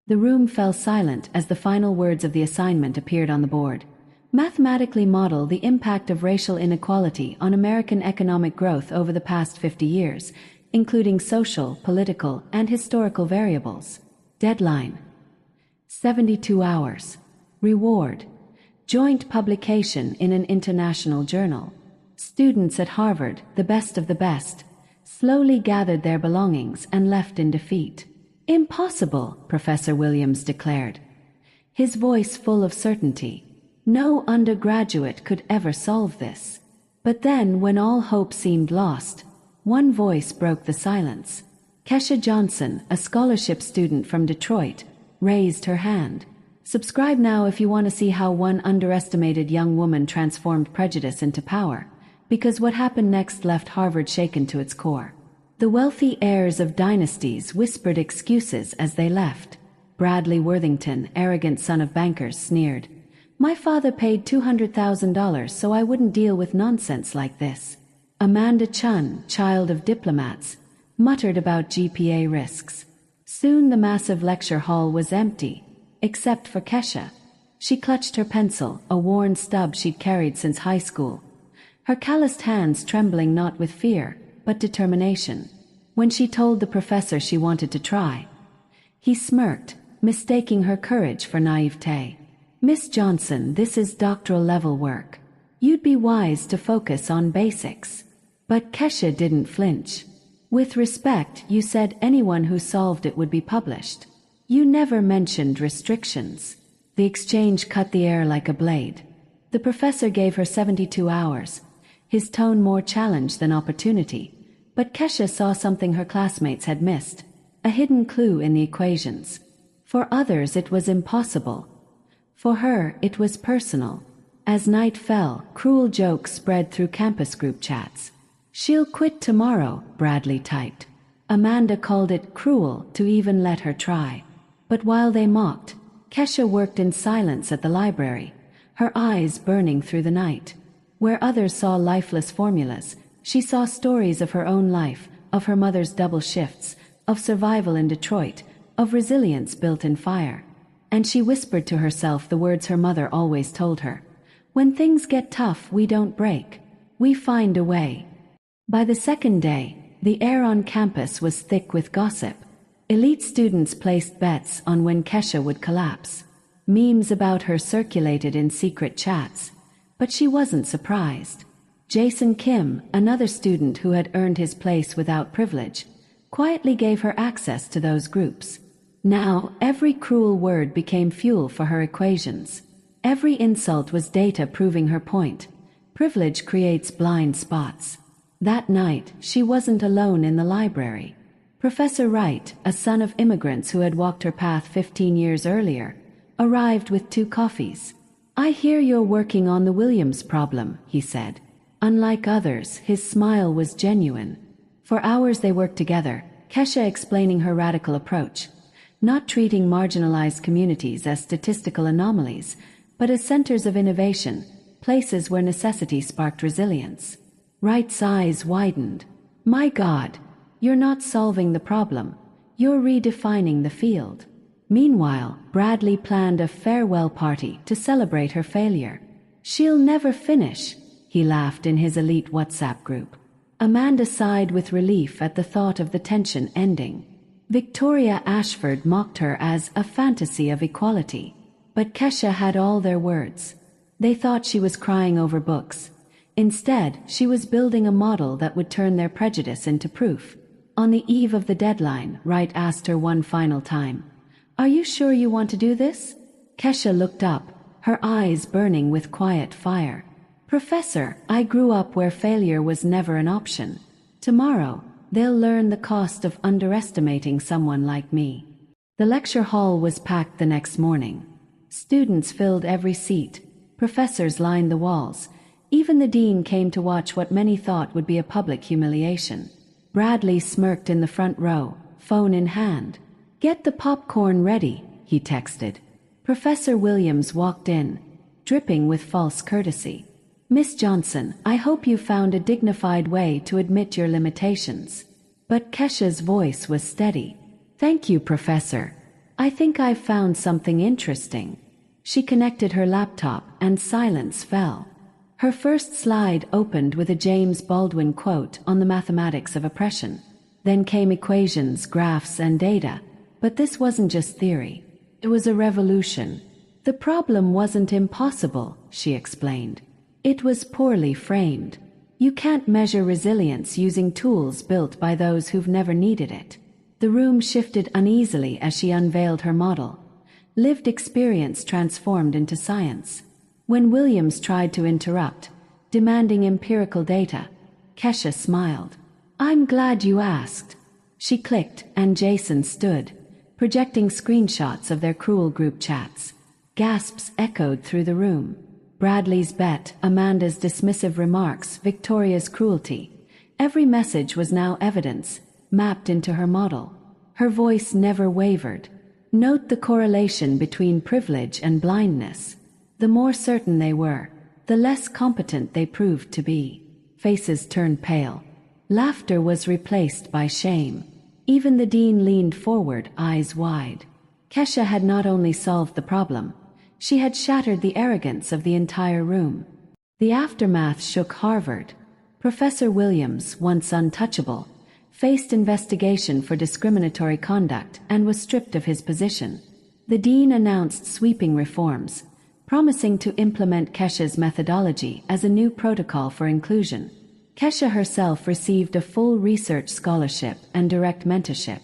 The room fell silent as the final words of the assignment appeared on the board. Mathematically model the impact of racial inequality on American economic growth over the past 50 years, including social, political, and historical variables. Deadline: 72 hours. Reward: joint publication in an international journal. Students at Harvard, the best of the best, slowly gathered their belongings and left in defeat. Impossible, Professor Williams declared, his voice full of certainty. No undergraduate could ever solve this. But then, when all hope seemed lost, one voice broke the silence. Kesha Johnson, a scholarship student from Detroit, raised her hand. Subscribe now if you want to see how one underestimated young woman transformed prejudice into power, because what happened next left Harvard shaken to its core. The wealthy heirs of dynasties whispered excuses as they left. Bradley Worthington, arrogant son of bankers, sneered, "My father paid $200,000 so I wouldn't deal with nonsense like this." Amanda Chun, child of diplomats, muttered about GPA risks. Soon the massive lecture hall was empty, except for Kesha. She clutched her pencil, a worn stub she'd carried since high school, her calloused hands trembling not with fear, but determination. When she told the professor she wanted to try, he smirked, mistaking her courage for naivete. "Miss Johnson, this is doctoral-level work. You'd be wise to focus on basics." But Kesha didn't flinch. "With respect, you said anyone who solved it would be published. You never mentioned restrictions." The exchange cut the air like a blade. The professor gave her 72 hours, his tone more challenge than opportunity. But Kesha saw something her classmates had missed, a hidden clue in the equations. For others it was impossible. For her it was personal. As night fell, cruel jokes spread through campus group chats. "She'll quit tomorrow," Bradley typed. Amanda called it cruel to even let her try. But while they mocked, Kesha worked in silence at the library, her eyes burning through the night. Where others saw lifeless formulas, she saw stories of her own life, of her mother's double shifts, of survival in Detroit, of resilience built in fire. And she whispered to herself the words her mother always told her: "When things get tough, we don't break. We find a way." By the second day, the air on campus was thick with gossip. Elite students placed bets on when Kesha would collapse. Memes about her circulated in secret chats. But she wasn't surprised. Jason Kim, another student who had earned his place without privilege, quietly gave her access to those groups. Now, every cruel word became fuel for her equations. Every insult was data proving her point. Privilege creates blind spots. That night, she wasn't alone in the library. Professor Wright, a son of immigrants who had walked her path 15 years earlier, arrived with 2 coffees. "I hear you're working on the Williams problem," he said. Unlike others, his smile was genuine. For hours they worked together, Kesha explaining her radical approach, not treating marginalized communities as statistical anomalies, but as centers of innovation, places where necessity sparked resilience. Wright's eyes widened. "My God, you're not solving the problem. You're redefining the field." Meanwhile, Bradley planned a farewell party to celebrate her failure. "She'll never finish," he laughed in his elite WhatsApp group. Amanda sighed with relief at the thought of the tension ending. Victoria Ashford mocked her as a fantasy of equality. But Kesha had all their words. They thought she was crying over books. Instead, she was building a model that would turn their prejudice into proof. On the eve of the deadline, Wright asked her one final time, "Are you sure you want to do this?" Kesha looked up, her eyes burning with quiet fire. "Professor, I grew up where failure was never an option. Tomorrow, they'll learn the cost of underestimating someone like me." The lecture hall was packed the next morning. Students filled every seat. Professors lined the walls. Even the dean came to watch what many thought would be a public humiliation. Bradley smirked in the front row, phone in hand. "Get the popcorn ready," he texted. Professor Williams walked in, dripping with false courtesy. "Miss Johnson, I hope you found a dignified way to admit your limitations." But Kesha's voice was steady. "Thank you, Professor. "I think I've found something interesting." She connected her laptop and silence fell. Her first slide opened with a James Baldwin quote on the mathematics of oppression. Then came equations, graphs, and data. But this wasn't just theory. It was a revolution. The problem wasn't impossible, she explained. It was poorly framed. You can't measure resilience using tools built by those who've never needed it. The room shifted uneasily as she unveiled her model. Lived experience transformed into science. When Williams tried to interrupt, demanding empirical data, Kesha smiled. "I'm glad you asked." She clicked, and Jason stood, projecting screenshots of their cruel group chats. Gasps echoed through the room. Bradley's bet, Amanda's dismissive remarks, Victoria's cruelty. Every message was now evidence, mapped into her model. Her voice never wavered. Note the correlation between privilege and blindness. The more certain they were, the less competent they proved to be. Faces turned pale. Laughter was replaced by shame. Even the dean leaned forward, eyes wide. Kesha had not only solved the problem, she had shattered the arrogance of the entire room. The aftermath shook Harvard. Professor Williams, once untouchable, faced investigation for discriminatory conduct and was stripped of his position. The dean announced sweeping reforms, promising to implement Kesha's methodology as a new protocol for inclusion. Kesha herself received a full research scholarship and direct mentorship.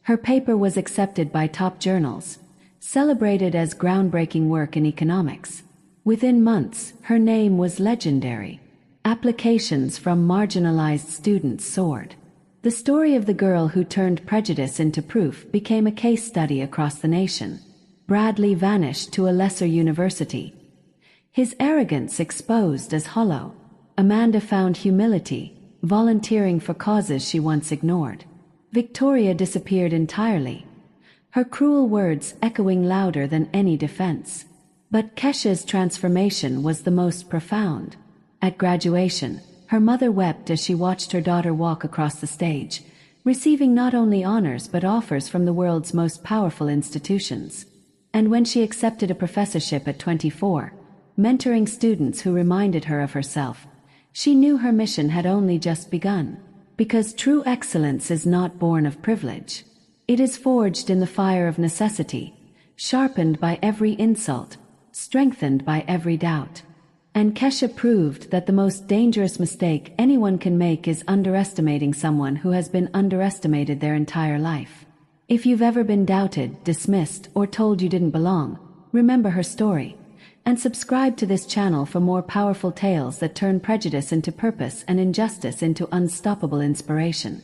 Her paper was accepted by top journals, celebrated as groundbreaking work in economics. Within months, her name was legendary. Applications from marginalized students soared. The story of the girl who turned prejudice into proof became a case study across the nation. Bradley vanished to a lesser university, his arrogance exposed as hollow. Amanda found humility, volunteering for causes she once ignored. Victoria disappeared entirely, her cruel words echoing louder than any defense. But Kesha's transformation was the most profound. At graduation, her mother wept as she watched her daughter walk across the stage, receiving not only honors but offers from the world's most powerful institutions. And when she accepted a professorship at 24, mentoring students who reminded her of herself, she knew her mission had only just begun. Because true excellence is not born of privilege. It is forged in the fire of necessity, sharpened by every insult, strengthened by every doubt. And Kesha proved that the most dangerous mistake anyone can make is underestimating someone who has been underestimated their entire life. If you've ever been doubted, dismissed, or told you didn't belong, remember her story. And subscribe to this channel for more powerful tales that turn prejudice into purpose and injustice into unstoppable inspiration.